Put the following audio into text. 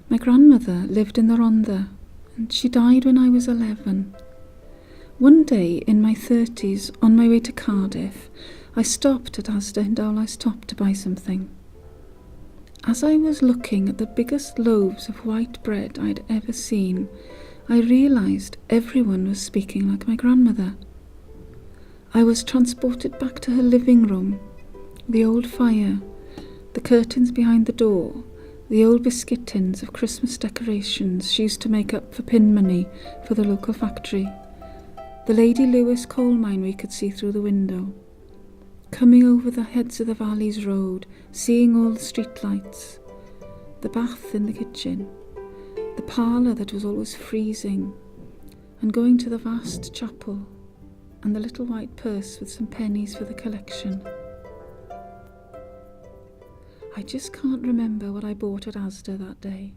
My grandmother lived in the Rhondda, and she died when I was 11. One day in my 30s, on my way to Cardiff, I stopped at Asda in Dowlais Top to buy something. As I was looking at the biggest loaves of white bread I'd ever seen, I realised everyone was speaking like my grandmother. I was transported back to her living room, the old fire, the curtains behind the door, the old biscuit tins of Christmas decorations she used to make up for pin money for the local factory, the Lady Lewis coal mine we could see through the window, coming over the Heads of the Valleys road, seeing all the street lights, the bath in the kitchen, the parlour that was always freezing, and going to the vast chapel and the little white purse with some pennies for the collection. I just can't remember what I bought at Asda that day.